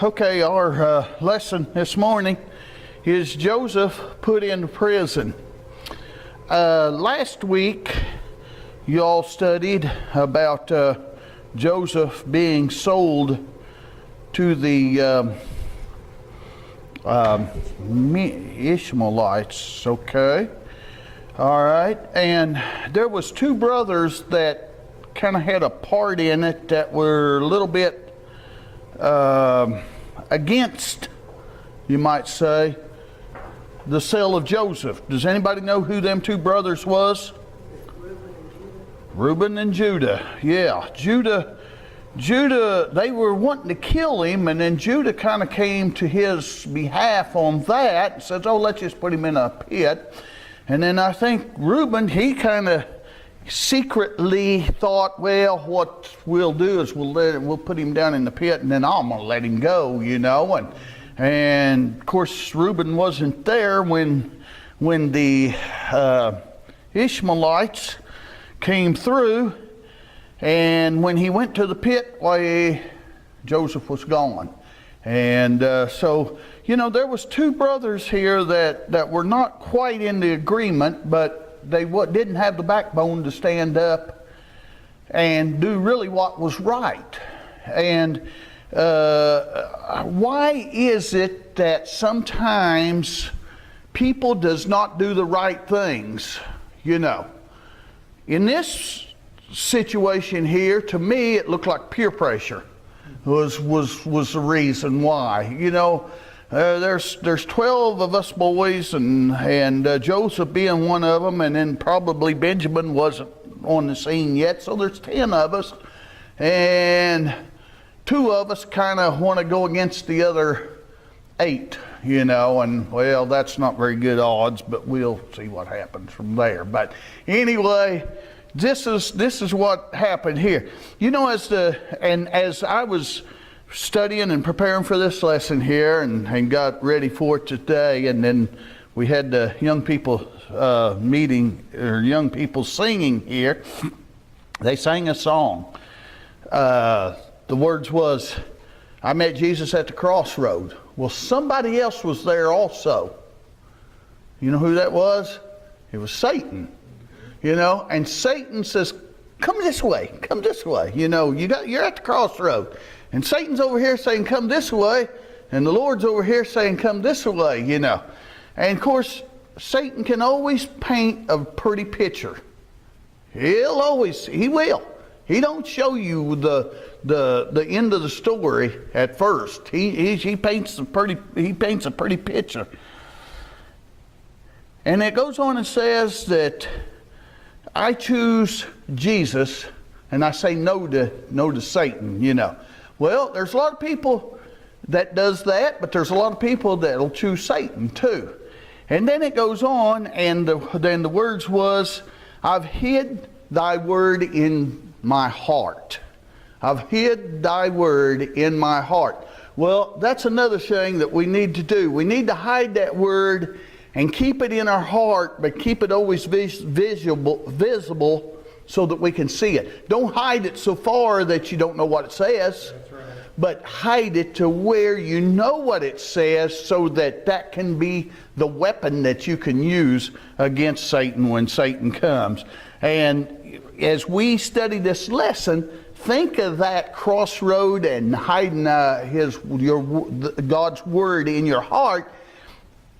Okay, our lesson this morning is Joseph put into prison. Last week, you all studied about Joseph being sold to the Ishmaelites, okay? All right, and there was two brothers that kind of had a part in it that were a little bit against, you might say, the sale of Joseph. Does anybody know who them two brothers was? Reuben and Judah. Yeah, Judah, they were wanting to kill him, and then Judah kind of came to his behalf on that and says, oh, let's just put him in a pit. And then I think Reuben, he kind of secretly thought, well, what we'll do is we'll put him down in the pit, and then I'm gonna let him go, you know. And of course Reuben wasn't there when the Ishmaelites came through, and when he went to the pit, why, Joseph was gone. And so, you know, there was two brothers here that were not quite in the agreement, but they didn't have the backbone to stand up and do really what was right. And why is it that sometimes people does not do the right things? You know, in this situation here, to me, it looked like peer pressure was the reason why. You know, there's 12 of us boys, and Joseph being one of them, and then probably Benjamin wasn't on the scene yet, so there's 10 of us, and 2 of us kind of want to go against the other 8, you know, and well, that's not very good odds, but we'll see what happens from there. But anyway, this is what happened here. You know, as I was studying and preparing for this lesson here and got ready for it today, and then we had the young people meeting, or young people singing here. They sang a song. The words was, I met Jesus at the crossroad. Well, somebody else was there also. You know who that was? It was Satan. You know, and Satan says, come this way, come this way. You know, you're at the crossroad. And Satan's over here saying, come this way. And the Lord's over here saying, come this way, you know. And of course, Satan can always paint a pretty picture. He will. He don't show you the end of the story at first. He paints a pretty picture. And it goes on and says that I choose Jesus and I say no to Satan, you know. Well, there's a lot of people that does that, but there's a lot of people that'll choose Satan too. And then it goes on, and then the words was, I've hid thy word in my heart. I've hid thy word in my heart. Well, that's another thing that we need to do. We need to hide that word and keep it in our heart, but keep it always visible so that we can see it. Don't hide it so far that you don't know what it says. That's right. But hide it to where you know what it says, so that can be the weapon that you can use against Satan when Satan comes. And as we study this lesson, think of that crossroad and hiding God's word in your heart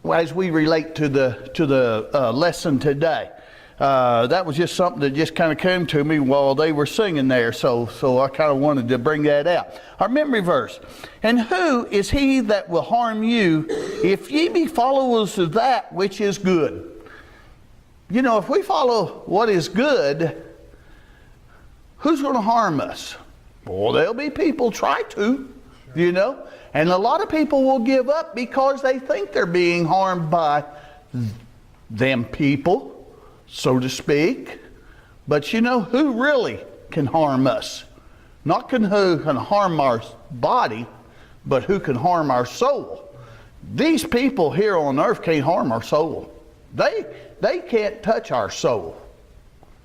as we relate to the lesson today. That was just something that just kind of came to me while they were singing there, so I kind of wanted to bring that out. Our memory verse, and who is he that will harm you if ye be followers of that which is good? You know, if we follow what is good, who's going to harm us? Well, there'll be people try to, you know, and a lot of people will give up because they think they're being harmed by them people, so to speak. But you know who really can harm us? Not who can harm our body, but who can harm our soul. These people here on earth can't harm our soul. They can't touch our soul.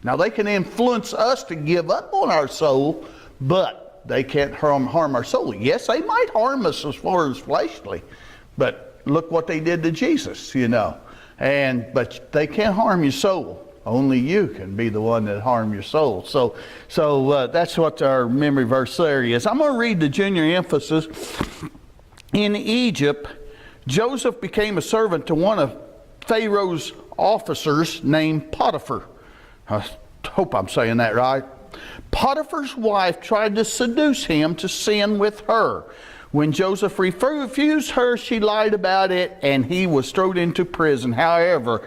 Now they can influence us to give up on our soul, but but they can't harm our soul. Yes, they might harm us as far as fleshly, but look what they did to Jesus, you know. But they can't harm your soul. Only you can be the one that harm your soul. So that's what our memory verse there is. I'm going to read the junior emphasis. In Egypt, Joseph became a servant to one of Pharaoh's officers named Potiphar. I hope I'm saying that right. Potiphar's wife tried to seduce him to sin with her. When Joseph refused her, she lied about it, and he was thrown into prison. However,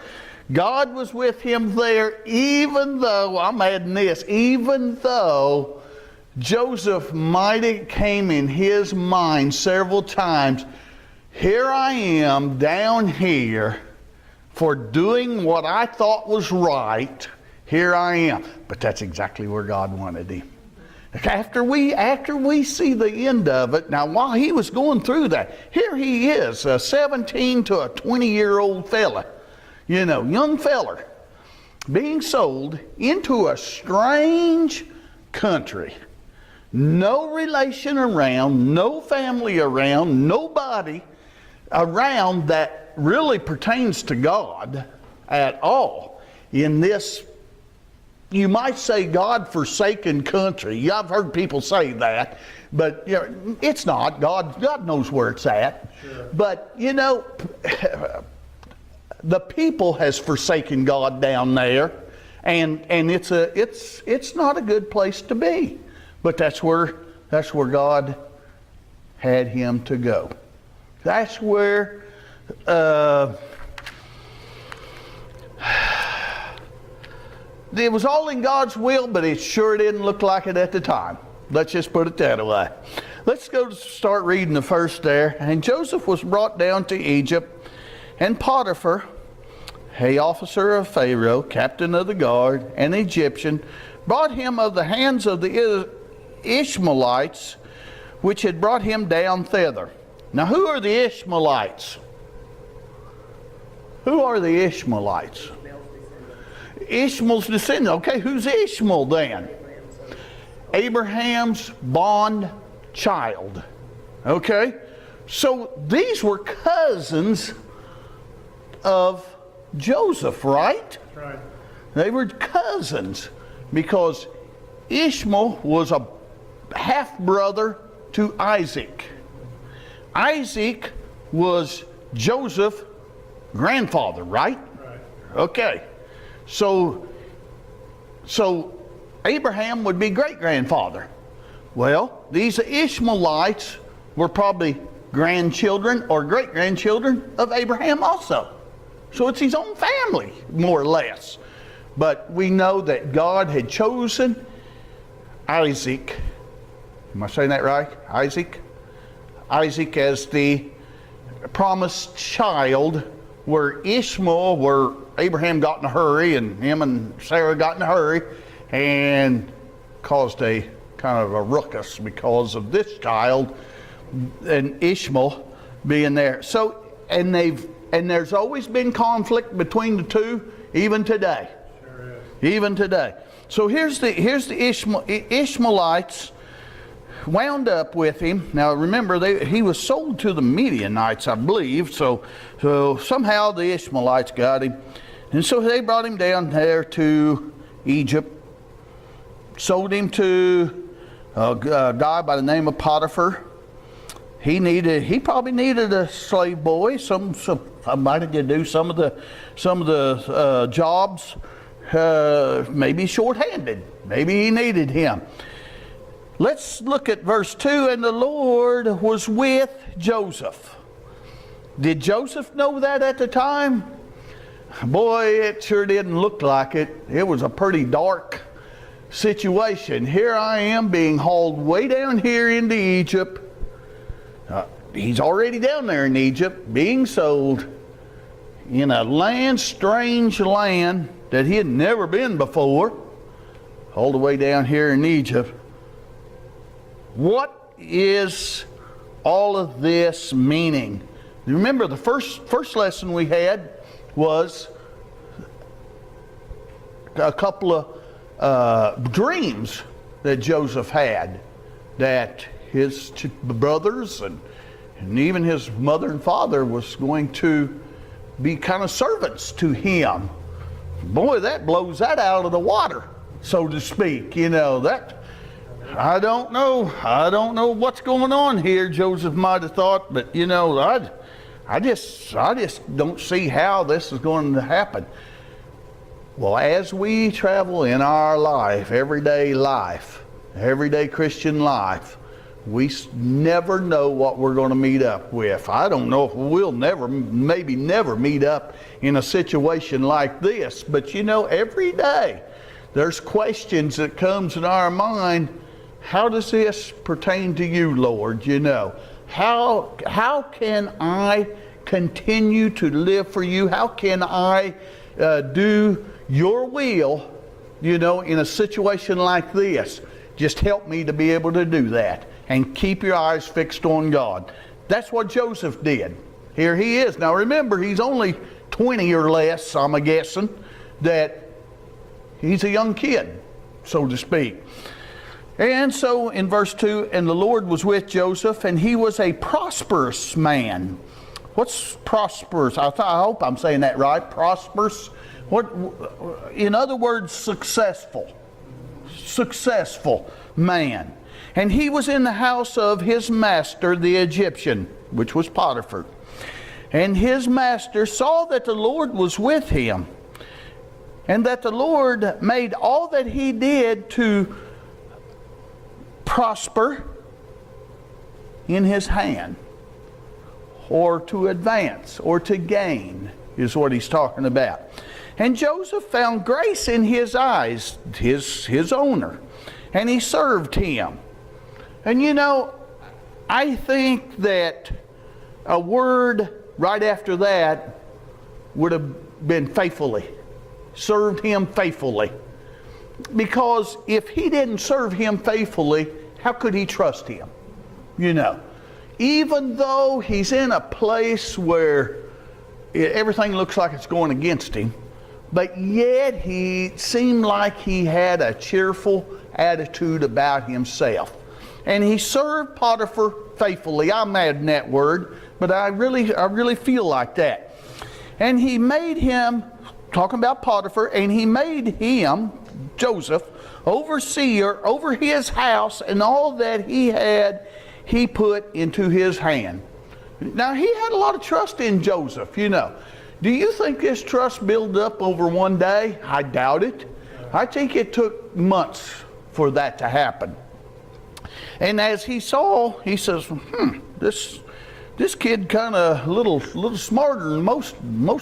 God was with him there, even though, I'm adding this, even though Joseph might have came in his mind several times, here I am down here for doing what I thought was right. Here I am. But that's exactly where God wanted him. After we see the end of it, now while he was going through that, here he is, a 17 to a 20-year-old fella, you know, young feller, being sold into a strange country. No relation around, no family around, nobody around that really pertains to God at all in this, you might say, God-forsaken country. I've heard people say that, but you know, it's not. God knows where it's at. Sure. But you know, the people has forsaken God down there, and it's not a good place to be. But that's where God had him to go. That's where it was all in God's will, but it sure didn't look like it at the time. Let's just put it that way. Let's go start reading the first there. And Joseph was brought down to Egypt, and Potiphar, an officer of Pharaoh, captain of the guard, an Egyptian, brought him of the hands of the Ishmaelites, which had brought him down thither. Now, who are the Ishmaelites? Who are the Ishmaelites? Ishmael's descendant. Okay, who's Ishmael then? Abraham's bond child. Okay, so these were cousins of Joseph, right? That's right. They were cousins because Ishmael was a half-brother to Isaac. Isaac was Joseph's grandfather, right? Right. Okay. So Abraham would be great-grandfather. Well, these Ishmaelites were probably grandchildren or great-grandchildren of Abraham also. So it's his own family, more or less. But we know that God had chosen Isaac. Am I saying that right? Isaac? Isaac as the promised child, where Ishmael, where Abraham got in a hurry, and him and Sarah got in a hurry, and caused a kind of a ruckus because of this child and Ishmael being there. So, and there's always been conflict between the two, even today. Sure is. Even today. So here's the Ishmaelites wound up with him. Now remember, he was sold to the Midianites, I believe. So somehow the Ishmaelites got him, and so they brought him down there to Egypt. Sold him to a guy by the name of Potiphar. He probably needed a slave boy, somebody to do some of the jobs. Maybe short-handed. Maybe he needed him. Let's look at verse 2. And the Lord was with Joseph. Did Joseph know that at the time? Boy, it sure didn't look like it. It was a pretty dark situation. Here I am being hauled way down here into Egypt. He's already down there in Egypt, being sold in a strange land that he had never been before, all the way down here in Egypt. What is all of this meaning? Remember, the first lesson we had was a couple of dreams that Joseph had. that his brothers and even his mother and father was going to be kind of servants to him. Boy, that blows that out of the water, so to speak. That I don't know what's going on here, Joseph might have thought, but I just don't see how this is going to happen. Well, as we travel in our life, everyday Christian life, we never know what we're going to meet up with. I don't know if we'll maybe never meet up in a situation like this, but every day there's questions that comes in our mind. How does this pertain to you, Lord? How can I continue to live for you? How can I do your will, in a situation like this? Just help me to be able to do that. And keep your eyes fixed on God. That's what Joseph did. Here he is. Now remember, he's only 20 or less, I'm guessing, that he's a young kid, so to speak. And so in verse 2, and the Lord was with Joseph, and he was a prosperous man. What's prosperous? I hope I'm saying that right. Prosperous. What? In other words, successful. Successful man. And he was in the house of his master, the Egyptian, which was Potiphar. And his master saw that the Lord was with him, and that the Lord made all that he did to prosper in his hand, or to advance, or to gain, is what he's talking about. And Joseph found grace in his eyes, his owner, and he served him. And I think that a word right after that would have been faithfully. Served him faithfully. Because if he didn't serve him faithfully, how could he trust him? Even though he's in a place where everything looks like it's going against him, but yet he seemed like he had a cheerful attitude about himself. And he served Potiphar faithfully. I'm adding that word, but I really feel like that. And he made him, talking about Potiphar, and he made him, Joseph, overseer over his house, and all that he had, he put into his hand. Now, he had a lot of trust in Joseph, Do you think this trust built up over one day? I doubt it. I think it took months for that to happen. And as he saw, he says, this kid kind of a little smarter than most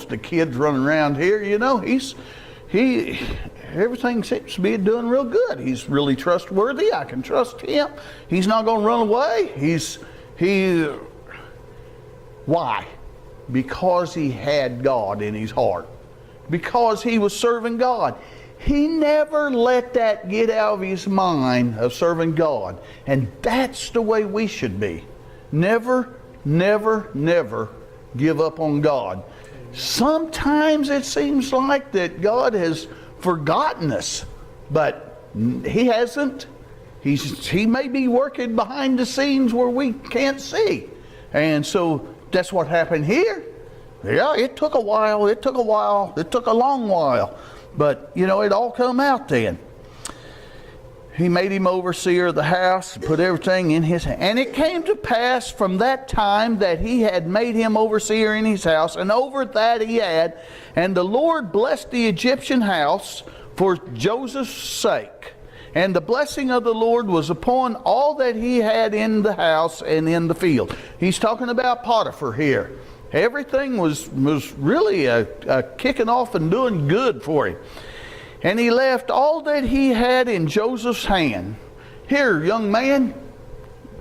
of the kids running around here. Everything seems to be doing real good. He's really trustworthy. I can trust him. He's not going to run away. Why? Because he had God in his heart. Because he was serving God. He never let that get out of his mind of serving God. And that's the way we should be. Never, never, never give up on God. Sometimes it seems like that God has forgotten us, but he hasn't. He may be working behind the scenes where we can't see. And so that's what happened here. Yeah, it took a while. It took a long while. But, it all come out then. He made him overseer of the house, put everything in his hand. And it came to pass from that time that he had made him overseer in his house, and over that he had. And the Lord blessed the Egyptian house for Joseph's sake. And the blessing of the Lord was upon all that he had in the house and in the field. He's talking about Potiphar here. Everything was really kicking off and doing good for him. And he left all that he had in Joseph's hand. Here, young man,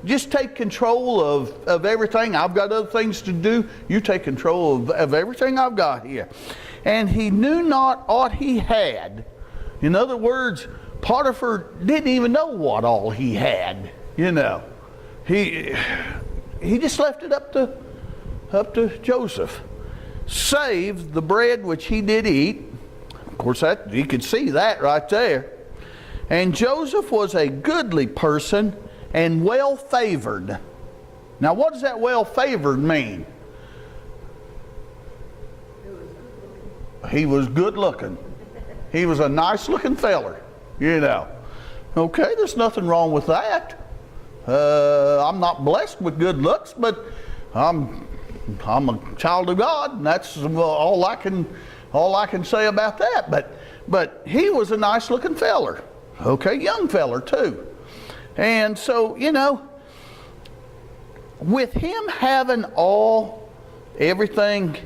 just take control of everything. I've got other things to do. You take control of everything I've got here. And he knew not aught he had. In other words, Potiphar didn't even know what all he had. He just left it up to Joseph, save the bread which he did eat. Of course, that you could see that right there. And Joseph was a goodly person, and well favored. Now what does that well favored mean? He was good looking. He was a nice looking feller, you know. Okay, there's nothing wrong with that. I'm not blessed with good looks, but I'm a child of God, and that's all I can say about that. But he was a nice looking feller. Okay, young feller too. And so, you know, with him having everything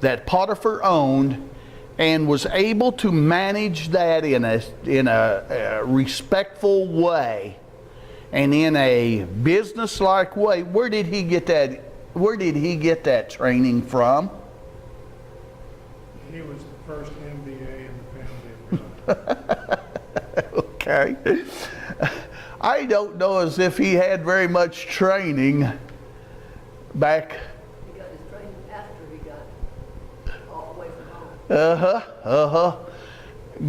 that Potiphar owned, and was able to manage that in a respectful way and in a business-like way, where did he get that? Where did he get that training from? He was the first MBA in the family of God. Okay. I don't know as if he had very much training back. He got his training after he got all away from home.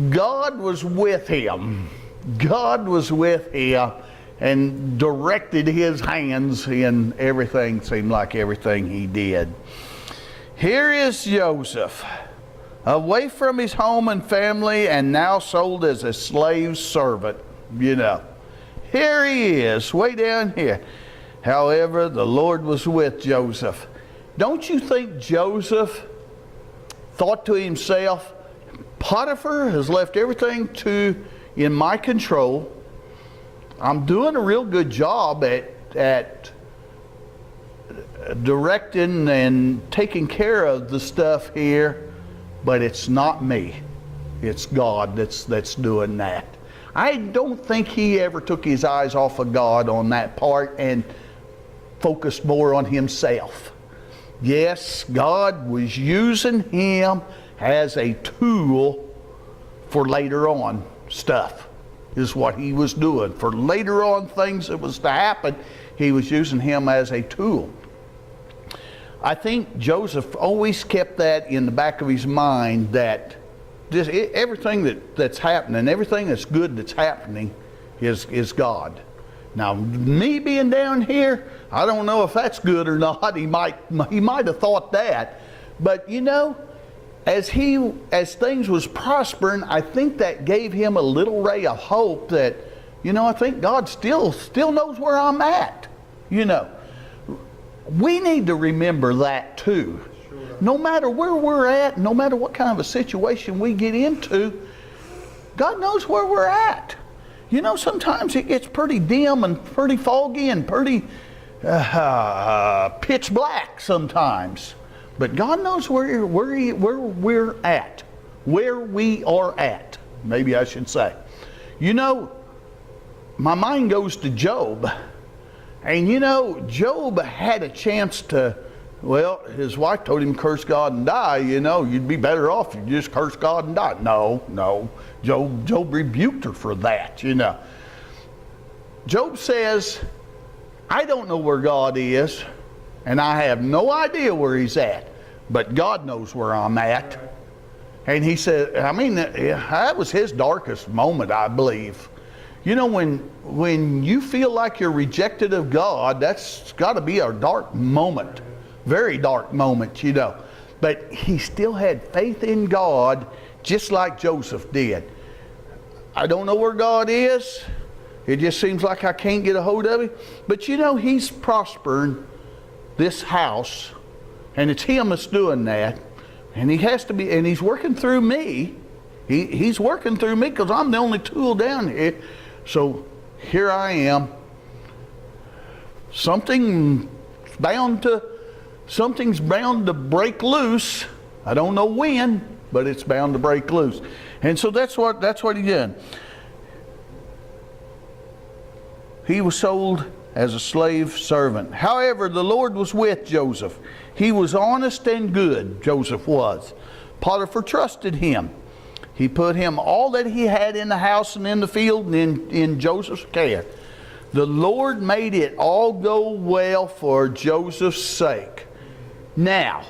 God was with him. God was with him and directed his hands in everything, seemed like everything he did. Here is Joseph, away from his home and family and now sold as a slave servant, you know. Here he is, way down here. However, the Lord was with Joseph. Don't you think Joseph thought to himself, Potiphar has left everything in my control. I'm doing a real good job at directing and taking care of the stuff here, but it's not me. It's God that's doing that. I don't think he ever took his eyes off of God on that part and focused more on himself. Yes, God was using him as a tool for later on stuff, is what he was doing. For later on things that was to happen, he was using him as a tool. I think Joseph always kept that in the back of his mind, that everything that's happening, everything that's good that's happening is God. Now, me being down here, I don't know if that's good or not. He might have thought that. But you know, as things was prospering, I think that gave him a little ray of hope that, you know, I think God still knows where I'm at. You know, we need to remember that too. Sure. No matter where we're at, no matter what kind of a situation we get into, God knows where we're at. You know, sometimes it gets pretty dim and pretty foggy and pretty pitch black sometimes. But God knows where we're at, where we are at, maybe I should say. You know, my mind goes to Job. And you know, Job had a chance to, well, his wife told him curse God and die. You know, you'd be better off if you just curse God and die. No. Job rebuked her for that, you know. Job says, I don't know where God is, and I have no idea where he's at, but God knows where I'm at. And he said, I mean, that was his darkest moment, I believe. You know, when you feel like you're rejected of God, that's got to be a dark moment, very dark moment, you know. But he still had faith in God, just like Joseph did. I don't know where God is. It just seems like I can't get a hold of him. But you know, he's prospering this house, and it's him that's doing that. And he has to be, and he's working through me. He's working through me because I'm the only tool down here. So here I am. Something's bound to break loose. I don't know when, but it's bound to break loose. And so that's what he did. He was sold as a slave servant. However, the Lord was with Joseph. He was honest and good, Joseph was. Potiphar trusted him. He put him all that he had in the house and in the field and in Joseph's care. The Lord made it all go well for Joseph's sake. Now,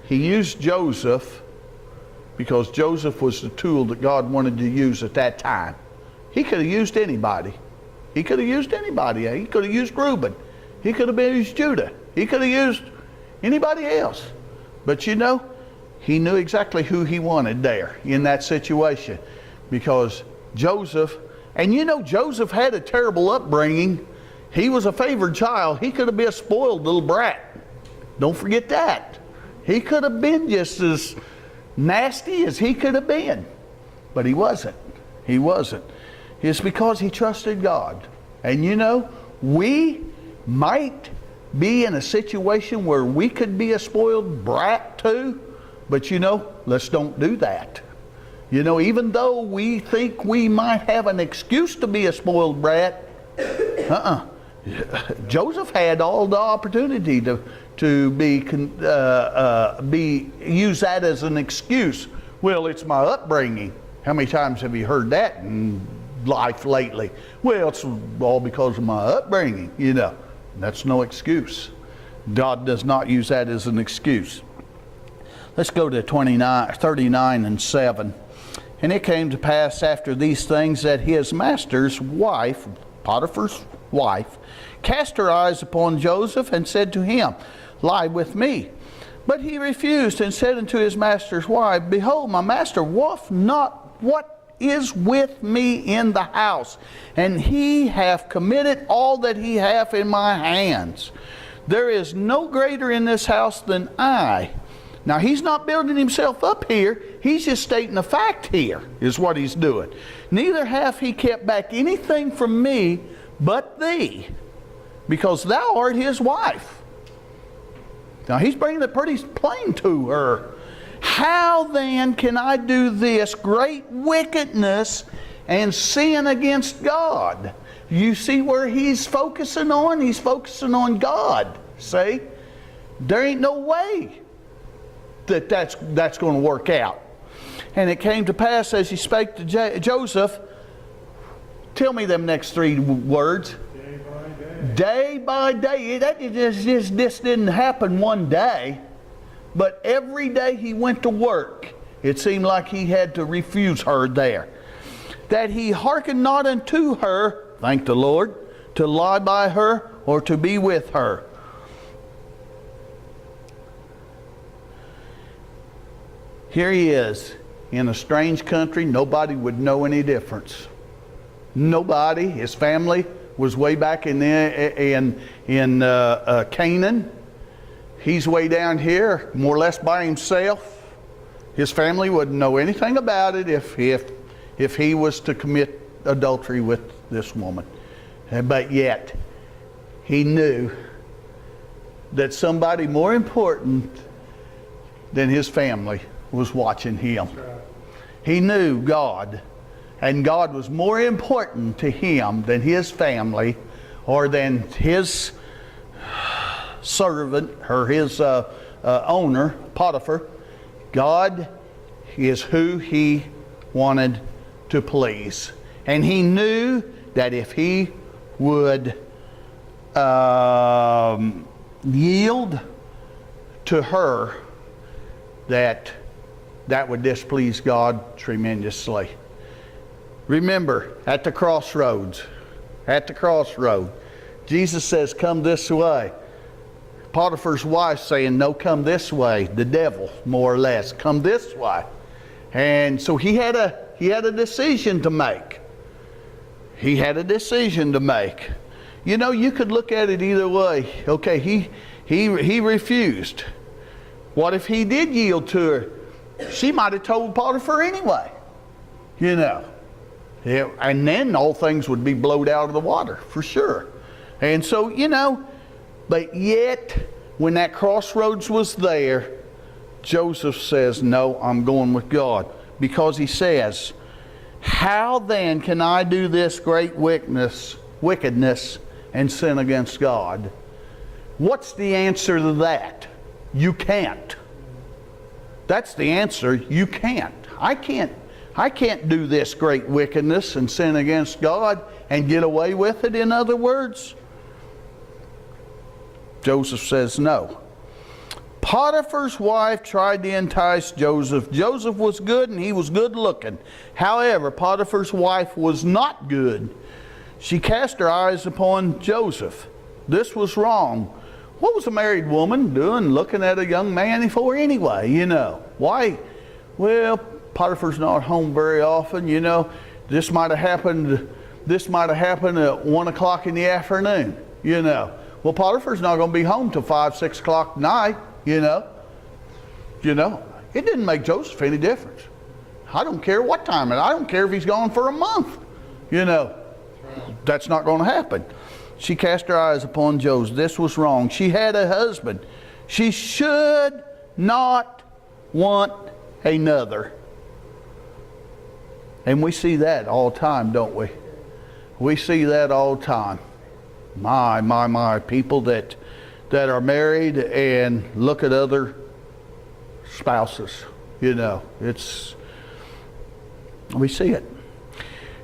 he used Joseph because Joseph was the tool that God wanted to use at that time. he could have used anybody. He could have used anybody. He could have used Reuben. He could have used Judah. He could have used anybody else. But you know, he knew exactly who he wanted there in that situation. Because Joseph, and you know, Joseph had a terrible upbringing. He was a favored child. He could have been a spoiled little brat. Don't forget that. He could have been just as nasty as he could have been. But he wasn't. He wasn't. It's because he trusted God. And you know, we might be in a situation where we could be a spoiled brat too. But you know, let's don't do that. You know, even though we think we might have an excuse to be a spoiled brat, Joseph had all the opportunity to be use that as an excuse. Well, it's my upbringing. How many times have you heard that in life lately? Well, it's all because of my upbringing. You know, that's no excuse. God does not use that as an excuse. Let's go to 39 and 7. And it came to pass after these things that his master's wife, Potiphar's wife, cast her eyes upon Joseph and said to him, Lie with me. But he refused and said unto his master's wife, Behold, my master woff not what is with me in the house, and he hath committed all that he hath in my hands. There is no greater in this house than I. Now, he's not building himself up here. He's just stating a fact here, is what he's doing. Neither hath he kept back anything from me but thee, because thou art his wife. Now, he's bringing it pretty plain to her. How then can I do this great wickedness and sin against God? You see where he's focusing on? He's focusing on God. See? There ain't no way that's going to work out. And it came to pass as he spake to Joseph, tell me them next three words. Day by day. Day by day. That just didn't happen one day. But every day he went to work, it seemed like he had to refuse her there. That he hearkened not unto her, thank the Lord, to lie by her or to be with her. Here he is in a strange country. Nobody would know any difference. Nobody. His family was way back in Canaan. He's way down here, more or less by himself. His family wouldn't know anything about it if he was to commit adultery with this woman. But yet, he knew that somebody more important than his family was watching him. He knew God, and God was more important to him than his family or than his servant or his owner, Potiphar. God is who he wanted to please. And he knew that if he would yield to her, that would displease God tremendously. Remember, at the crossroads, Jesus says, come this way. Potiphar's wife saying, no, come this way. The devil, more or less, come this way. And so he had a decision to make. He had a decision to make. You know, you could look at it either way. Okay, he refused. What if he did yield to her? She might have told Potiphar anyway. You know. Yeah, and then all things would be blowed out of the water, for sure. And so, you know, but yet, when that crossroads was there, Joseph says, no, I'm going with God. Because he says, how then can I do this great wickedness and sin against God? What's the answer to that? You can't. That's the answer. You can't. I can't do this great wickedness and sin against God and get away with it, in other words. Joseph says no. Potiphar's wife tried to entice Joseph. Joseph was good and he was good looking. However, Potiphar's wife was not good. She cast her eyes upon Joseph. This was wrong. What was a married woman doing looking at a young man for anyway, you know? Why? Well, Potiphar's not home very often, you know. This might have happened at 1 o'clock in the afternoon, you know. Well, Potiphar's not going to be home till 5, 6 o'clock at night, you know. It didn't make Joseph any difference. I don't care what time, and I don't care if he's gone for a month, you know. That's not going to happen. She cast her eyes upon Joseph. This was wrong. She had a husband. She should not want another. And we see that all the time, don't we? We see that all the time. My, people that are married and look at other spouses. You know, we see it.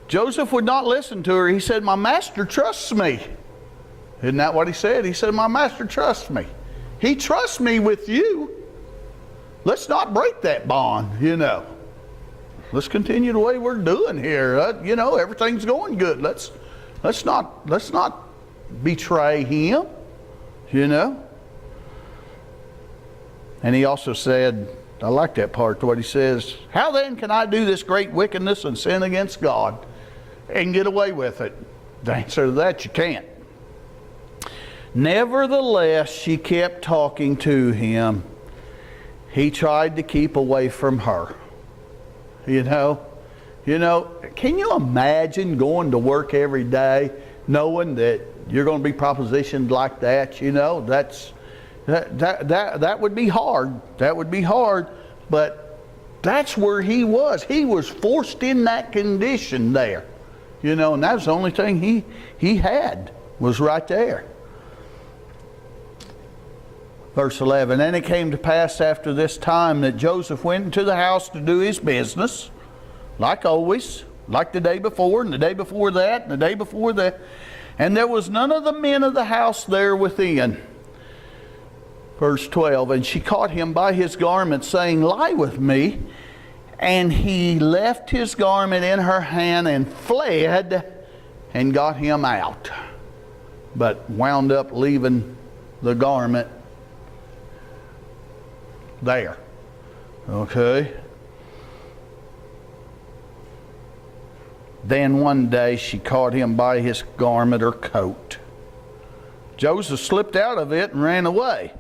Joseph would not listen to her. He said, my master trusts me. Isn't that what he said? He said, my master trusts me. He trusts me with you. Let's not break that bond, you know. Let's continue the way we're doing here. You know, everything's going good. Let's not betray him, you know. And he also said, I like that part, what he says, how then can I do this great wickedness and sin against God and get away with it? The answer to that, you can't. Nevertheless, she kept talking to him. He tried to keep away from her. You know, can you imagine going to work every day knowing that you're going to be propositioned like that? You know, that would be hard. That would be hard. But that's where he was. He was forced in that condition there. You know, and that was the only thing he had was right there. Verse 11, and it came to pass after this time that Joseph went into the house to do his business, like always, like the day before, and the day before that, and the day before that. And there was none of the men of the house there within. Verse 12, and she caught him by his garment, saying, lie with me. And he left his garment in her hand and fled and got him out. But wound up leaving the garment there. Okay. Then one day she caught him by his garment or coat. Joseph slipped out of it and ran away.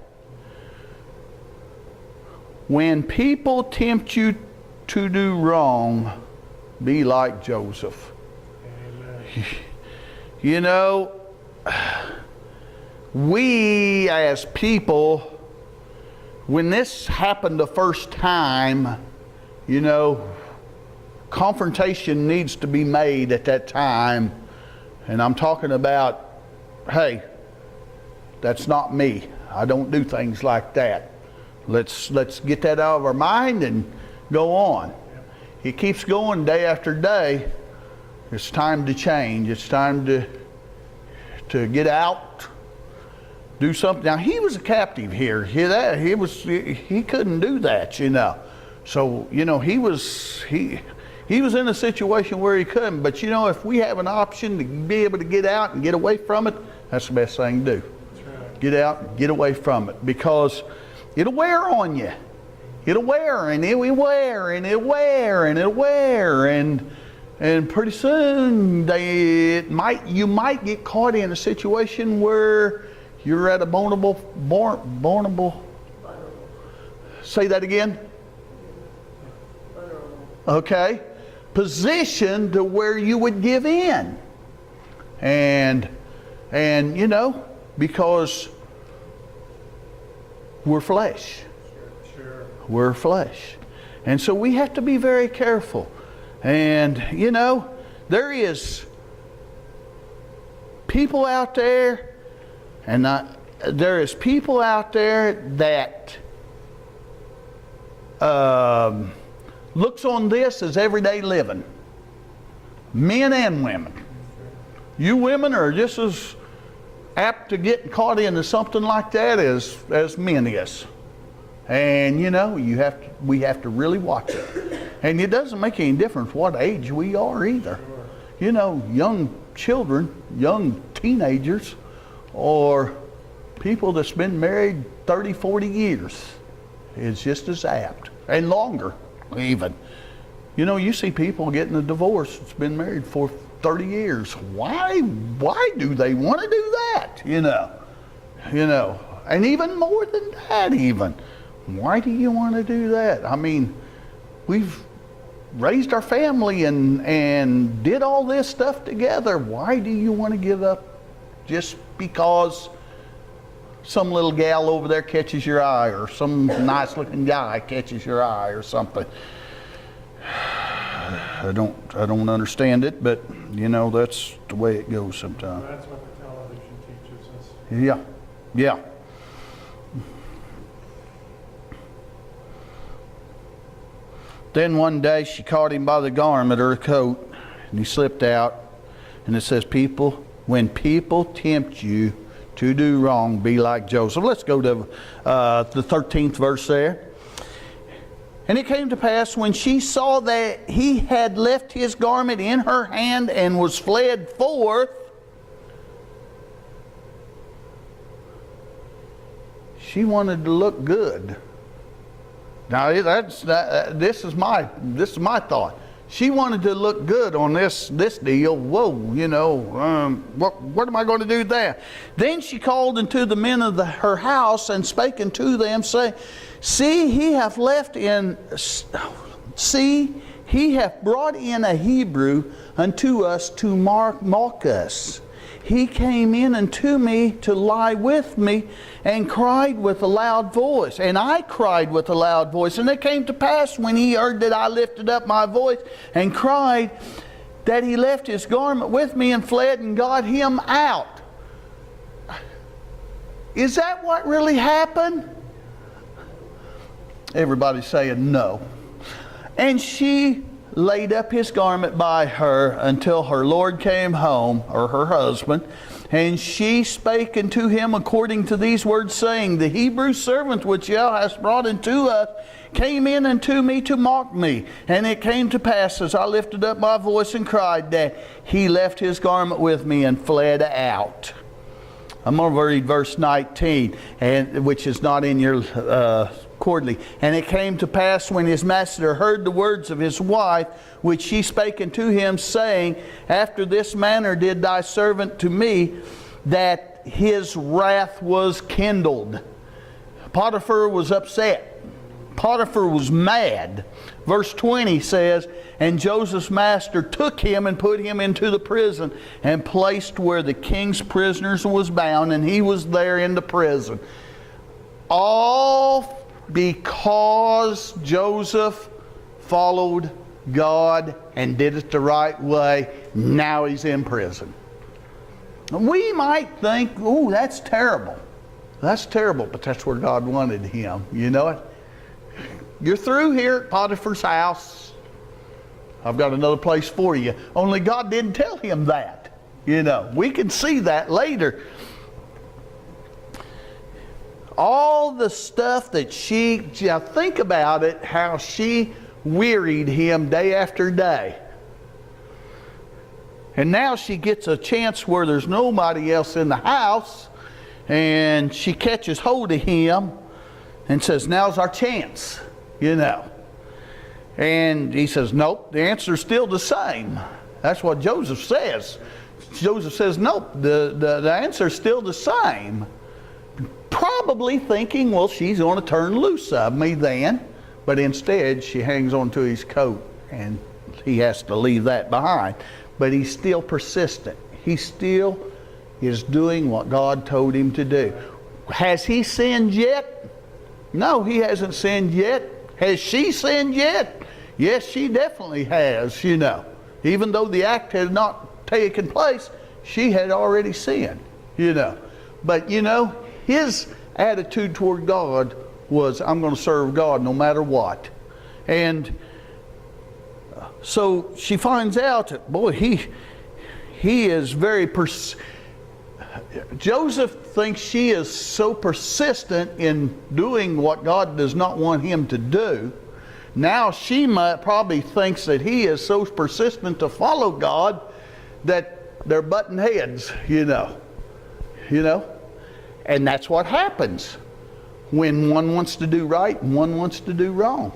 When people tempt you to do wrong, be like Joseph. Amen. You know, we as people, when this happened the first time, you know, confrontation needs to be made at that time. And I'm talking about, hey, that's not me. I don't do things like that. Let's get that out of our mind and go on. He keeps going day after day. It's time to change. It's time to get out, do something. Now he was a captive here. He couldn't do that, you know. So you know he was in a situation where he couldn't. But you know, if we have an option to be able to get out and get away from it, that's the best thing to do. That's right. Get out and get away from it, because it'll wear on you. It'll wear and it'll wear and it'll wear and it'll wear, and pretty soon you might get caught in a situation where you're at a vulnerable. Say that again. Okay, position to where you would give in, and you know, because we're flesh. Sure. We're flesh. And so we have to be very careful. And, you know, there is people out there, and there is people out there that looks on this as everyday living. Men and women. You women are just as apt to get caught into something like that as men is. And you know, we have to really watch it. And it doesn't make any difference what age we are either. You know, young children, young teenagers, or people that's been married 30, 40 years is just as apt, and longer even. You know, you see people getting a divorce that's been married for 30 years. Why do they want to do that? You know, and even more than that even. Why do you want to do that? I mean, we've raised our family and did all this stuff together. Why do you want to give up just because some little gal over there catches your eye, or some nice looking guy catches your eye or something? I don't understand it, but you know, that's the way it goes sometimes. That's what the television teaches us. Yeah. Then one day she caught him by the garment or a coat, and he slipped out. And it says, when people tempt you to do wrong, be like Joseph. Let's go to the 13th verse there. And it came to pass, when she saw that he had left his garment in her hand and was fled forth, she wanted to look good. Now this is my thought. She wanted to look good on this deal. Whoa, you know, what am I going to do there? Then she called unto the men of her house and spake unto them, saying, See, he hath brought in a Hebrew unto us to mock us. He came in unto me to lie with me, and cried with a loud voice. And I cried with a loud voice. And it came to pass, when he heard that I lifted up my voice and cried, that he left his garment with me and fled and got him out. Is that what really happened? Everybody's saying no. And she laid up his garment by her until her Lord came home, or her husband. And she spake unto him according to these words, saying, The Hebrew servant which thou hast brought unto us came in unto me to mock me. And it came to pass, as I lifted up my voice and cried, that he left his garment with me and fled out. I'm going to read verse 19, which is not in your quarterly. And it came to pass, when his master heard the words of his wife, which she spake unto him, saying, After this manner did thy servant to me, that his wrath was kindled. Potiphar was upset. Potiphar was mad. Verse 20 says, And Joseph's master took him and put him into the prison, and placed where the king's prisoners was bound, and he was there in the prison. All because Joseph followed God and did it the right way. Now he's in prison. We might think, oh, that's terrible. That's terrible, but that's where God wanted him. You know it? You're through here at Potiphar's house. I've got another place for you. Only God didn't tell him that. You know, we can see that later. All the stuff that think about it, how she wearied him day after day. And now she gets a chance where there's nobody else in the house, and she catches hold of him and says, now's our chance, you know. And he says, nope, the answer's still the same. That's what Joseph says. Joseph says, nope, the answer's still the same. Probably thinking, well, she's going to turn loose of me then. But instead, she hangs onto his coat, and he has to leave that behind. But he's still persistent. He still is doing what God told him to do. Has he sinned yet? No, he hasn't sinned yet. Has she sinned yet? Yes, she definitely has, you know. Even though the act had not taken place, she had already sinned, you know. But, you know, his attitude toward God was, I'm going to serve God no matter what. And so she finds out that, boy, he is very Joseph thinks she is so persistent in doing what God does not want him to do. Now she might probably thinks that he is so persistent to follow God that they're butting heads, you know. And that's what happens when one wants to do right and one wants to do wrong.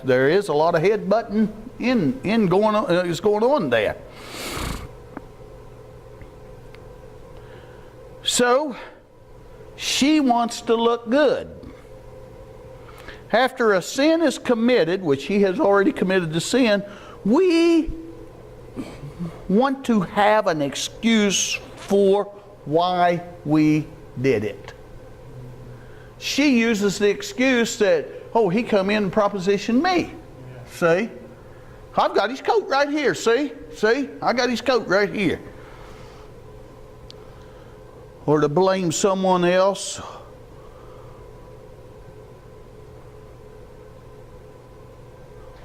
There is a lot of head butting going on there. So she wants to look good. After a sin is committed, which he has already committed to sin, we want to have an excuse for why we did it. She uses the excuse that, oh, he come in and propositioned me. See? I've got his coat right here. See? I got his coat right here. Or to blame someone else.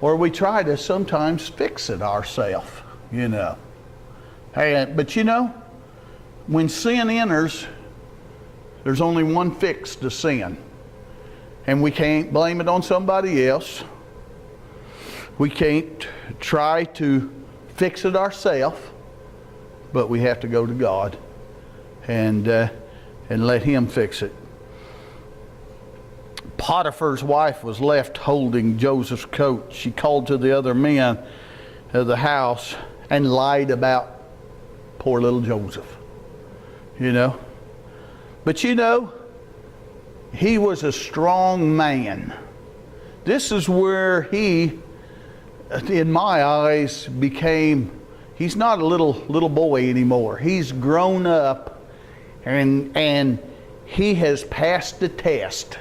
Or we try to sometimes fix it ourselves, you know. But you know, when sin enters, there's only one fix to sin. And we can't blame it on somebody else. We can't try to fix it ourselves, but we have to go to God and let him fix it. Potiphar's wife was left holding Joseph's coat. She called to the other men of the house and lied about poor little Joseph. You know? But you know, he was a strong man. This is where he, in my eyes, he's not a little boy anymore. He's grown up and he has passed the test.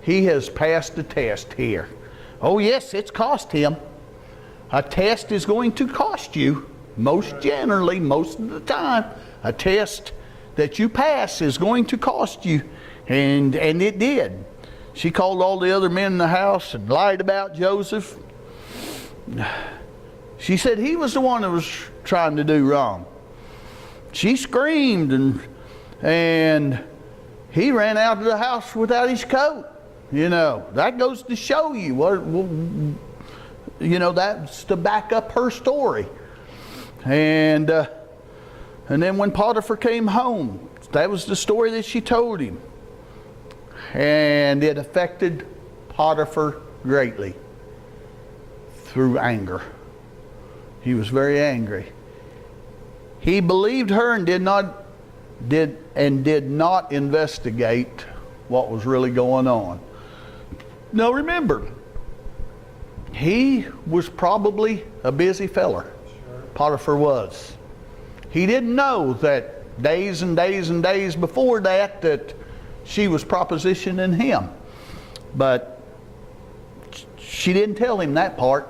He has passed the test here. Oh yes, it's cost him. A test is going to cost you, most generally, most of the time. A test that you pass is going to cost you. And it did. She called all the other men in the house and lied about Joseph. She said he was the one that was trying to do wrong. She screamed and he ran out of the house without his coat. You know, that goes to show you what, you know, that's to back up her story. And then when Potiphar came home, that was the story that she told him. And it affected Potiphar greatly through anger. He was very angry. He believed her and did not investigate what was really going on. Now remember, he was probably a busy feller. Sure. Potiphar was. He didn't know that days and days and days before that she was propositioning him. But she didn't tell him that part.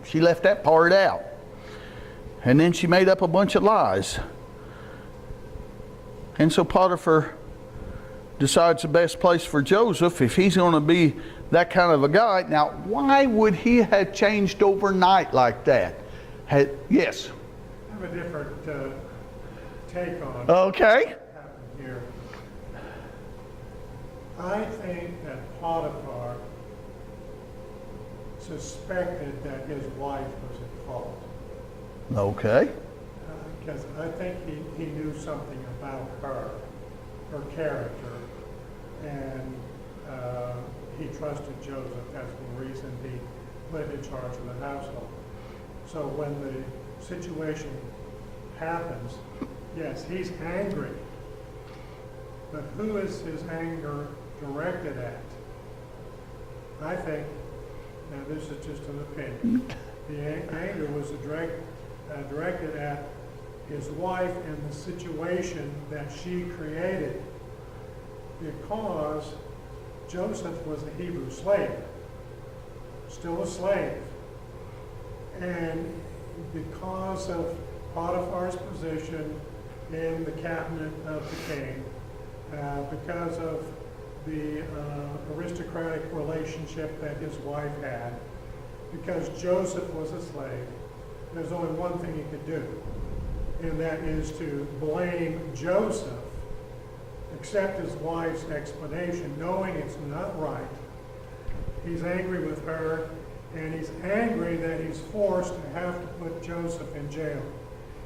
She left that part out. And then she made up a bunch of lies. And so Potiphar decides the best place for Joseph, if he's going to be that kind of a guy. Now, why would he have changed overnight like that? Yes? I have a different take on Okay. what happened here. I think that Potiphar suspected that his wife was at fault. Okay. Because I think he knew something about her character, and he trusted Joseph. That's the reason he put in charge of the household. So when the situation happens, yes, he's angry, but who is his anger directed at? I think, now this is just an opinion, the anger was directed at his wife and the situation that she created, because Joseph was a Hebrew slave, still a slave, and because of Potiphar's position in the cabinet of the king, because of the aristocratic relationship that his wife had, because Joseph was a slave, there's only one thing he could do, and that is to blame Joseph, accept his wife's explanation, knowing it's not right. He's angry with her, and he's angry that he's forced to have to put Joseph in jail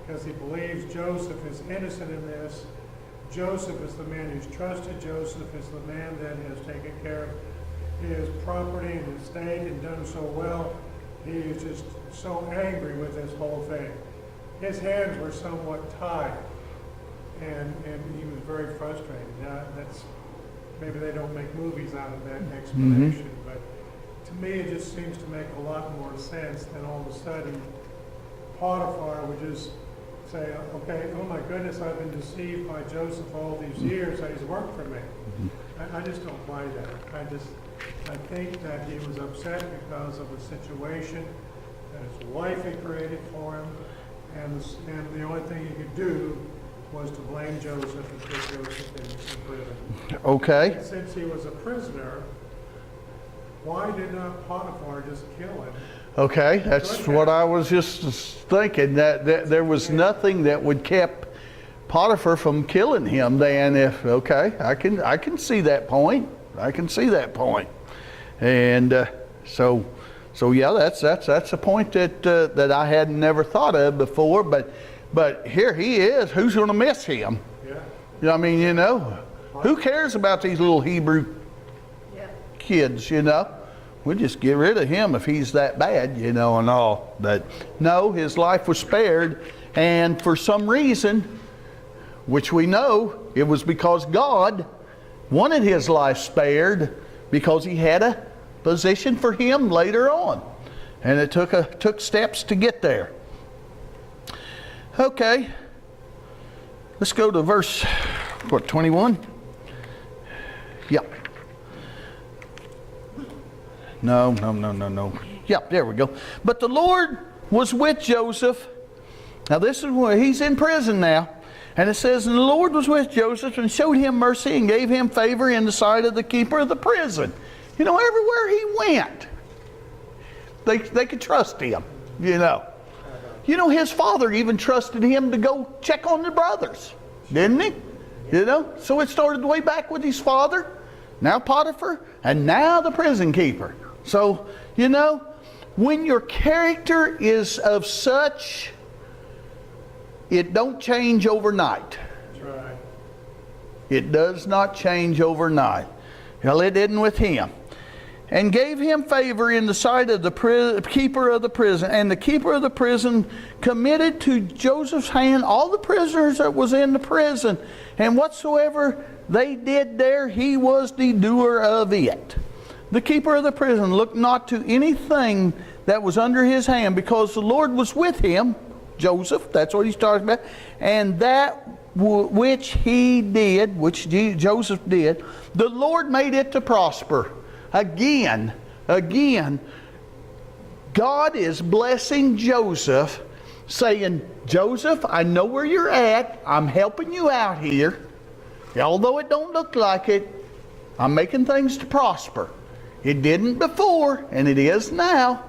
because he believes Joseph is innocent in this. Joseph is the man who's trusted. Joseph is the man that has taken care of his property and his estate and done so well. He is just so angry with this whole thing. His hands were somewhat tied, and he was very frustrated. Now, that's, maybe they don't make movies out of that explanation, but to me it just seems to make a lot more sense than all of a sudden Potiphar would just say, okay, oh my goodness, I've been deceived by Joseph all these years that he's worked for me. I just don't buy that. I think that he was upset because of the situation that his wife had created for him, and the only thing he could do was to blame Joseph and put Joseph in prison. Okay. And since he was a prisoner, why did not Potiphar just kill him? Okay, that's what I was just thinking, that there was nothing that would keep Potiphar from killing him then. If, okay, I can see that point. I can see that point. And so yeah, that's a point that I had never thought of before, but here he is. Who's going to miss him? Yeah. I mean, you know, who cares about these little Hebrew kids, you know? We'll just get rid of him if he's that bad, you know, and all. But no, his life was spared, and for some reason, which we know, it was because God wanted his life spared, because he had a position for him later on, and it took steps to get there. Okay, let's go to verse 21. Yep. No. Yep, there we go. But the Lord was with Joseph. Now this is where he's in prison now. And it says, and the Lord was with Joseph and showed him mercy and gave him favor in the sight of the keeper of the prison. You know, everywhere he went, they could trust him, you know. You know, his father even trusted him to go check on the brothers, didn't he? You know, so it started way back with his father, now Potiphar, and now the prison keeper. So, you know, when your character is of such, it don't change overnight. That's right. It does not change overnight. Well, it didn't with him. And gave him favor in the sight of the keeper of the prison. And the keeper of the prison committed to Joseph's hand all the prisoners that was in the prison. And whatsoever they did there, he was the doer of it. The keeper of the prison looked not to anything that was under his hand, because the Lord was with him, Joseph, that's what he's talking about, and that which he did, which Joseph did, the Lord made it to prosper. Again, God is blessing Joseph, saying, Joseph, I know where you're at. I'm helping you out here. Although it don't look like it, I'm making things to prosper. It didn't before, and it is now.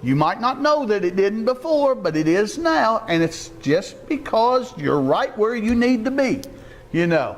You might not know that it didn't before, but it is now, and it's just because you're right where you need to be. You know,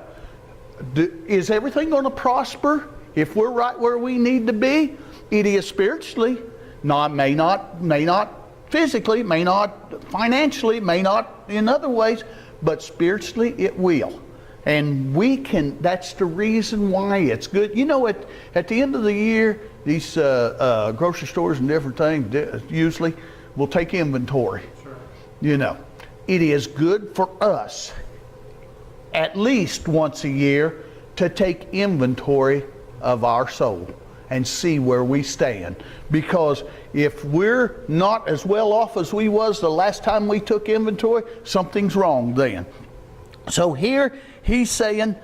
is everything going to prosper if we're right where we need to be? It is spiritually. No, it may not physically, may not financially, may not in other ways, but spiritually it will. And we can, that's the reason why it's good. You know, at the end of the year, these grocery stores and different things usually will take inventory. Sure. You know, it is good for us at least once a year to take inventory of our soul and see where we stand. Because if we're not as well off as we was the last time we took inventory, something's wrong then. So here he's saying,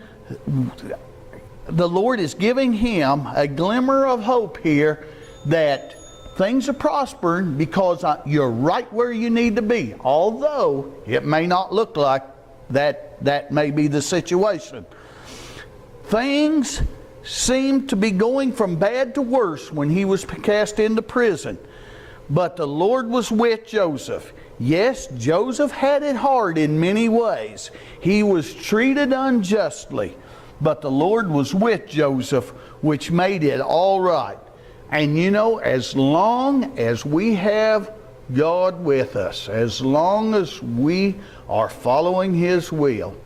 the Lord is giving him a glimmer of hope here that things are prospering because you're right where you need to be. Although it may not look like that may be the situation. Things seemed to be going from bad to worse when he was cast into prison. But the Lord was with Joseph. Yes, Joseph had it hard in many ways. He was treated unjustly, but the Lord was with Joseph, which made it all right. And you know, as long as we have God with us, as long as we are following His will,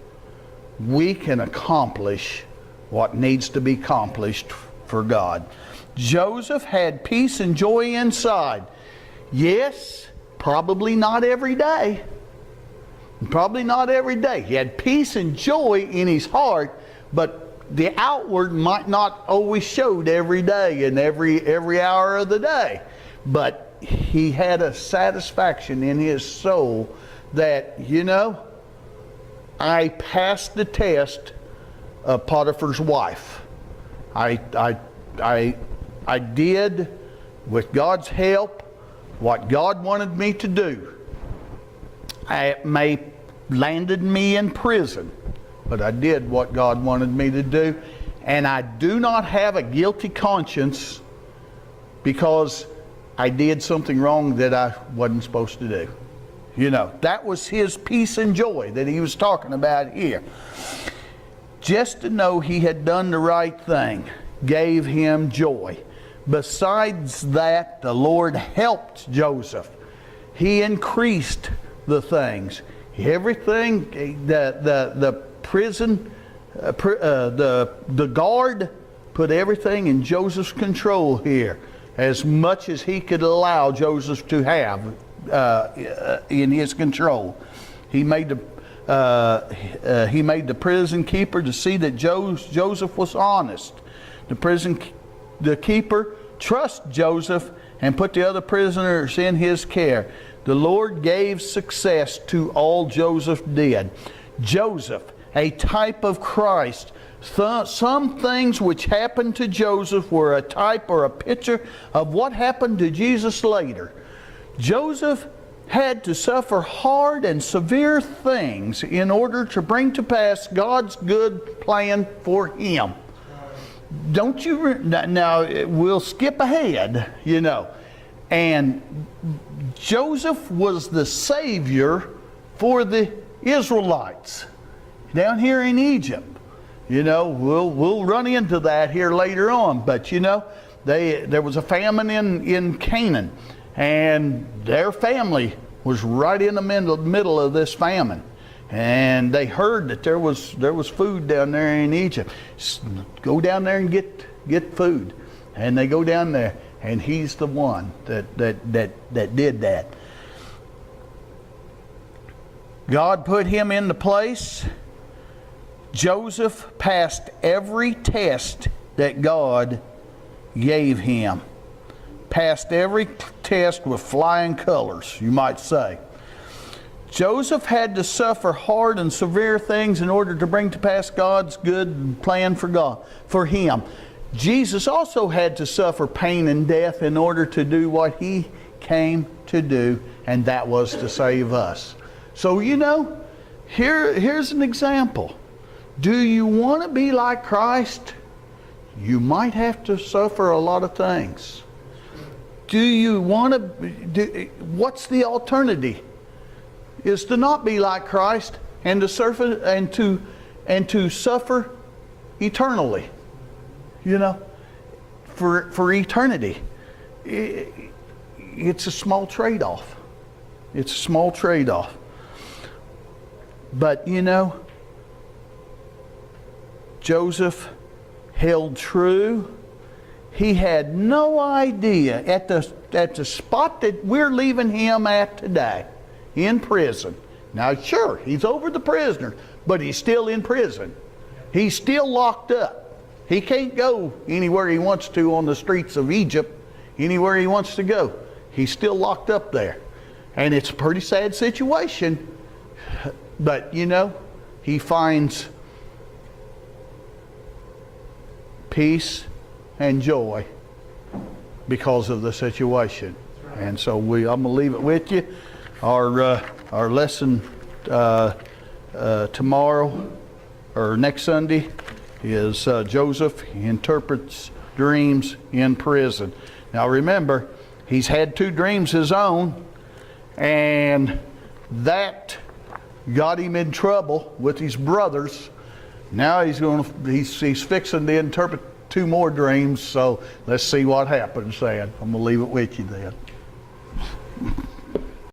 we can accomplish what needs to be accomplished for God. Joseph had peace and joy inside. Yes, probably not every day. Probably not every day. He had peace and joy in his heart, but the outward might not always showed every day and every hour of the day. But he had a satisfaction in his soul that, you know, I passed the test of Potiphar's wife. I did, with God's help, what God wanted me to do. It may landed me in prison, but I did what God wanted me to do. And I do not have a guilty conscience because I did something wrong that I wasn't supposed to do. You know, that was his peace and joy that he was talking about here. Just to know he had done the right thing gave him joy. Besides that, the Lord helped Joseph. He increased the things. Everything, the prison, the guard put everything in Joseph's control here, as much as he could allow Joseph to have in his control. He made the prison keeper to see that Joseph was honest. The keeper trusted Joseph and put the other prisoners in his care. The Lord gave success to all Joseph did. Joseph, a type of Christ. Some things which happened to Joseph were a type or a picture of what happened to Jesus later. Joseph had to suffer hard and severe things in order to bring to pass God's good plan for him. Don't you now we'll skip ahead, you know. And Joseph was the savior for the Israelites down here in Egypt. You know, we'll run into that here later on, but you know, there was a famine in Canaan, and their family was right in the middle of this famine. And they heard that there was food down there in Egypt. Go down there and get food. And they go down there, and he's the one that did that. God put him in the place. Joseph passed every test that God gave him. Passed every test with flying colors, you might say. Joseph had to suffer hard and severe things in order to bring to pass God's good plan for him. Jesus also had to suffer pain and death in order to do what he came to do, and that was to save us. So, you know, here's an example. Do you want to be like Christ? You might have to suffer a lot of things. Do you want to? What's the alternative? Is to not be like Christ and to suffer and to suffer eternally. You know, for eternity. It's a small trade-off. It's a small trade-off. But you know, Joseph held true. He had no idea at the spot that we're leaving him at today, in prison. Now, sure, he's over the prisoner, but he's still in prison. He's still locked up. He can't go anywhere he wants to on the streets of Egypt, anywhere he wants to go. He's still locked up there. And it's a pretty sad situation. But, you know, he finds peace and joy because of the situation. And so I'm going to leave it with you. Our lesson tomorrow or next Sunday is Joseph interprets dreams in prison. Now remember, he's had 2 dreams his own, and that got him in trouble with his brothers. Now he's fixing to interpret 2 more dreams, so let's see what happens then. I'm going to leave it with you then.